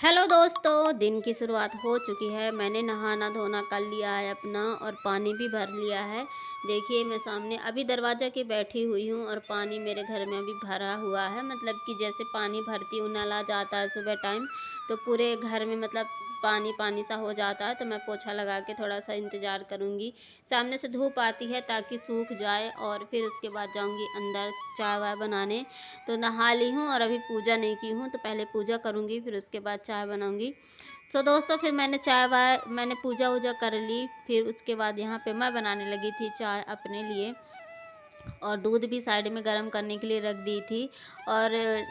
Hello दोस्तों, दिन की शुरुआत हो चुकी है। मैंने नहाना धोना कर लिया है अपना और पानी भी भर लिया है। देखिए मैं सामने अभी दरवाज़ा के बैठी हुई हूँ और पानी मेरे घर में अभी भरा हुआ है। मतलब कि जैसे पानी भरती हूँ, नल आ जाता है सुबह टाइम, तो पूरे घर में मतलब पानी पानी सा हो जाता है। तो मैं पोछा लगा के थोड़ा सा इंतज़ार करूँगी। सामने से धूप आती है ताकि सूख जाए और फिर उसके बाद जाऊँगी अंदर चाय वाय बनाने। तो नहा ली हूँ और अभी पूजा नहीं की हूँ, तो पहले पूजा करूँगी फिर उसके बाद चाय बनाऊँगी। सो दोस्तों, फिर मैंने चाय वाय मैंने पूजा वूजा कर ली। फिर उसके बाद यहाँ पे मैं बनाने लगी थी चाय अपने लिए और दूध भी साइड में गर्म करने के लिए रख दी थी। और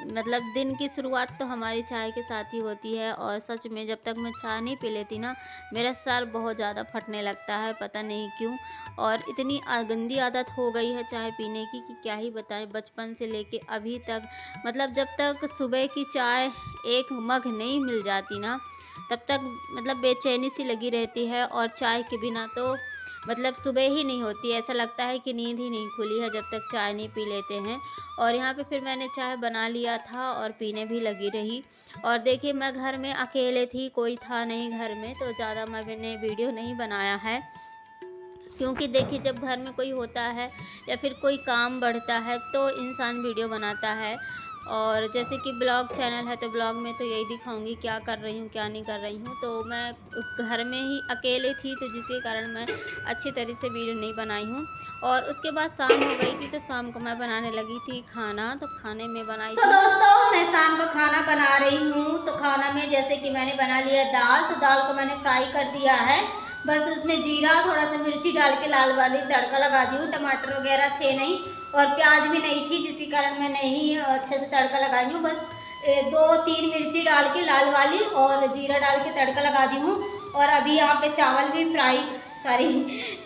मतलब दिन की शुरुआत तो हमारी चाय के साथ ही होती है। और सच में जब तक मैं चाय नहीं पी लेती ना, मेरा सर बहुत ज़्यादा फटने लगता है, पता नहीं क्यों। और इतनी गंदी आदत हो गई है चाय पीने की कि क्या ही बताएं। बचपन से लेके अभी तक, मतलब जब तक सुबह की चाय एक मग नहीं मिल जाती ना, तब तक मतलब बेचैनी सी लगी रहती है। और चाय के बिना तो मतलब सुबह ही नहीं होती, ऐसा लगता है कि नींद ही नहीं खुली है जब तक चाय नहीं पी लेते हैं। और यहाँ पे फिर मैंने चाय बना लिया था और पीने भी लगी रही। और देखिए मैं घर में अकेले थी, कोई था नहीं घर में, तो ज़्यादा मैंने वीडियो नहीं बनाया है। क्योंकि देखिए जब घर में कोई होता है या फिर कोई काम बढ़ता है तो इंसान वीडियो बनाता है। और जैसे कि ब्लॉग चैनल है तो ब्लॉग में तो यही दिखाऊंगी क्या कर रही हूँ क्या नहीं कर रही हूँ। तो मैं घर में ही अकेले थी, तो जिसके कारण मैं अच्छी तरह से वीडियो नहीं बनाई हूँ। और उसके बाद शाम हो गई थी, तो शाम को मैं बनाने लगी थी खाना। तो खाने में बनाई थी दोस्तों, मैं शाम को खाना बना रही हूँ। तो खाना में जैसे कि मैंने बना लिया दाल, तो दाल को मैंने फ्राई कर दिया है। बस उसमें जीरा थोड़ा सा मिर्ची डाल के लाल वाली तड़का लगा दी हूँ। टमाटर वगैरह थे नहीं और प्याज भी नहीं थी, जिसके कारण मैं नहीं अच्छे से तड़का लगाई हूँ। बस 2-3 मिर्ची डाल के लाल वाली और जीरा डाल के तड़का लगा दी हूँ। और अभी यहाँ पे चावल भी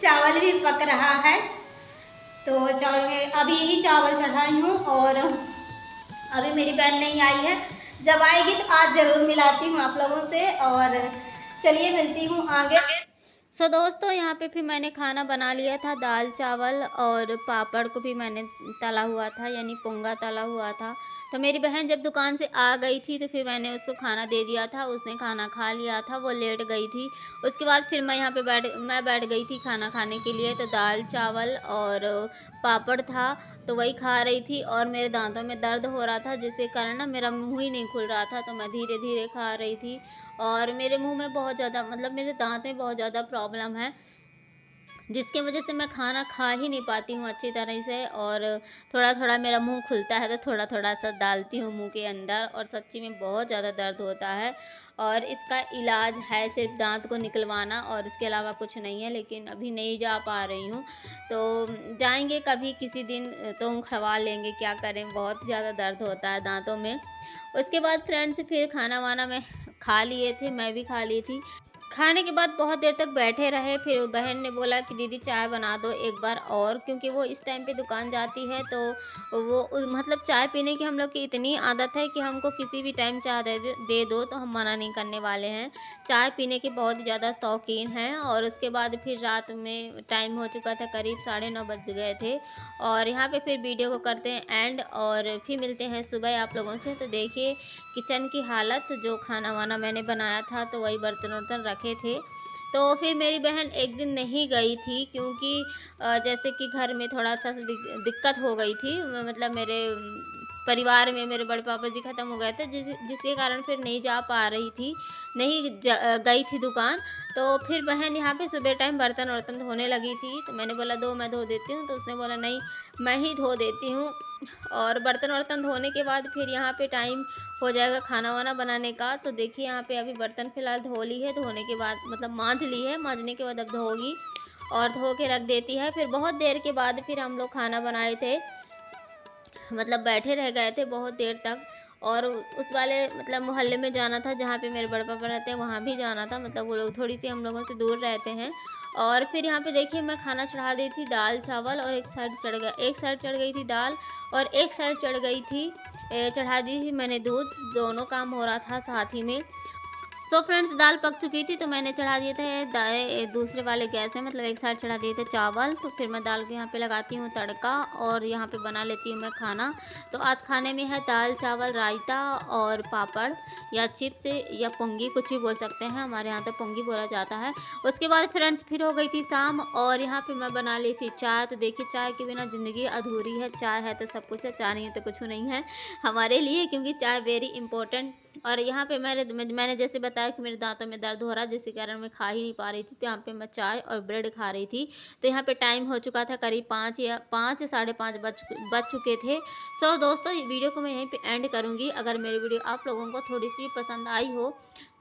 चावल भी पक रहा है। तो चावल में अभी ही चावल चढ़ाई हूँ और अभी मेरी बहन नहीं आई है। जब आएगी तो आज ज़रूर मिलाती हूँ आप लोगों से। और चलिए मिलती हूँ आगे। सो दोस्तों, यहाँ पे फिर मैंने खाना बना लिया था, दाल चावल और पापड़ को भी मैंने तला हुआ था, यानी पोंगा तला हुआ था। तो मेरी बहन जब दुकान से आ गई थी तो फिर मैंने उसको खाना दे दिया था। उसने खाना खा लिया था, वो लेट गई थी। उसके बाद फिर मैं यहाँ पे बैठ गई थी खाना खाने के लिए। तो दाल चावल और पापड़ था, तो वही खा रही थी। और मेरे दांतों में दर्द हो रहा था, जिसके कारण ना मेरा मुँह ही नहीं खुल रहा था, तो मैं धीरे धीरे खा रही थी। और मेरे मुंह में बहुत ज़्यादा, मतलब मेरे दांत में बहुत ज़्यादा प्रॉब्लम है, जिसकी वजह से मैं खाना खा ही नहीं पाती हूँ अच्छी तरह से। और थोड़ा थोड़ा मेरा मुंह खुलता है तो थोड़ा थोड़ा सा डालती हूँ मुंह के अंदर, और सच्ची में बहुत ज़्यादा दर्द होता है। और इसका इलाज है सिर्फ दांत को निकलवाना, और इसके अलावा कुछ नहीं है। लेकिन अभी नहीं जा पा रही हूँ, तो जाएंगे कभी किसी दिन तो खवा लेंगे, क्या करें, बहुत ज़्यादा दर्द होता है दांतों में। उसके बाद फ्रेंड्स फिर खाना वाना में खा लिए थे, मैं भी खा ली थी। खाने के बाद बहुत देर तक बैठे रहे। फिर बहन ने बोला कि दीदी चाय बना दो एक बार और, क्योंकि वो इस टाइम पे दुकान जाती है। तो वो मतलब चाय पीने की हम लोग की इतनी आदत है कि हमको किसी भी टाइम चाय दे दो तो हम मना नहीं करने वाले हैं। चाय पीने के बहुत ज़्यादा शौकीन हैं। और उसके बाद फिर रात में टाइम हो चुका था, करीब 9:30 बज गए थे। और यहाँ पे फिर वीडियो को करते हैं एंड, और फिर मिलते हैं सुबह आप लोगों से। तो देखिए किचन की हालत, जो खाना वाना मैंने बनाया था तो वही बर्तन वर्तन रखे थे। तो फिर मेरी बहन एक दिन नहीं गई थी, क्योंकि जैसे कि घर में थोड़ा सा दिक्कत हो गई थी। मतलब मेरे परिवार में मेरे बड़े पापा जी ख़त्म हो गए थे, जिसके कारण फिर नहीं जा पा रही थी, नहीं गई थी दुकान। तो फिर बहन यहाँ पे सुबह टाइम बर्तन वर्तन धोने लगी थी, तो मैंने बोला दो मैं धो देती हूँ। तो उसने बोला नहीं मैं ही धो देती हूँ। और बर्तन वर्तन धोने के बाद फिर यहाँ पे टाइम हो जाएगा खाना वाना बनाने का। तो देखिए यहाँ पे अभी बर्तन फ़िलहाल धो ली है, धोने के बाद मतलब मांज ली है, मांजने के बाद अब धोगी और धो के रख देती है। फिर बहुत देर के बाद फिर हम लोग खाना बनाए थे, मतलब बैठे रह गए थे बहुत देर तक। और उस वाले मतलब मोहल्ले में जाना था जहाँ पे मेरे बड़े पापा रहते हैं, वहाँ भी जाना था। मतलब वो लोग थोड़ी सी हम लोगों से दूर रहते हैं। और फिर यहाँ पे देखिए मैं खाना चढ़ा दी थी, दाल चावल, और एक साइड चढ़ गई थी दाल और एक साइड चढ़ा दी थी मैंने दूध। दोनों काम हो रहा था साथ ही में। सो फ्रेंड्स दाल पक चुकी थी तो मैंने चढ़ा दिए थे दूसरे वाले गैस में, मतलब एक साइड चढ़ा दिए थे चावल। तो फिर मैं दाल के यहाँ पे लगाती हूँ तड़का और यहाँ पे बना लेती हूँ मैं खाना। तो आज खाने में है दाल चावल रायता और पापड़ या चिप्स या पोंगी, कुछ भी बोल सकते हैं, हमारे यहाँ तो पोंगी बोला जाता है। उसके बाद फ्रेंड्स फिर हो गई थी शाम और यहाँ पे मैं बना ली थी चाय। तो देखिए चाय के बिना ज़िंदगी अधूरी है, चाय है तो सब कुछ है, चाय नहीं है तो कुछ नहीं है हमारे लिए, क्योंकि चाय वेरी इंपॉर्टेंट। और यहाँ पे मैंने जैसे बताया कि मेरे दांतों में दर्द हो रहा है, जिसके कारण मैं खा ही नहीं पा रही थी, तो यहाँ पे मैं चाय और ब्रेड खा रही थी। तो यहाँ पे टाइम हो चुका था करीब 5 या साढ़े 5 बज चुके थे। सो दोस्तों ये वीडियो को मैं यहीं पे एंड करूँगी। अगर मेरी वीडियो आप लोगों को थोड़ी सी भी पसंद आई हो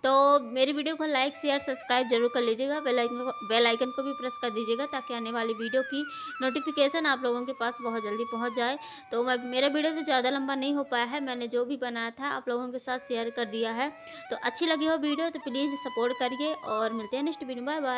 तो मेरी वीडियो को लाइक शेयर सब्सक्राइब जरूर कर लीजिएगा, बेल आइकन को भी प्रेस कर दीजिएगा ताकि आने वाली वीडियो की नोटिफिकेशन आप लोगों के पास बहुत जल्दी पहुंच जाए। तो मेरा वीडियो तो ज़्यादा लंबा नहीं हो पाया है, मैंने जो भी बनाया था आप लोगों के साथ शेयर कर दिया है। तो अच्छी लगी हो वीडियो तो प्लीज़ सपोर्ट करिए और मिलते हैं नेक्स्ट वीडियो। Bye bye.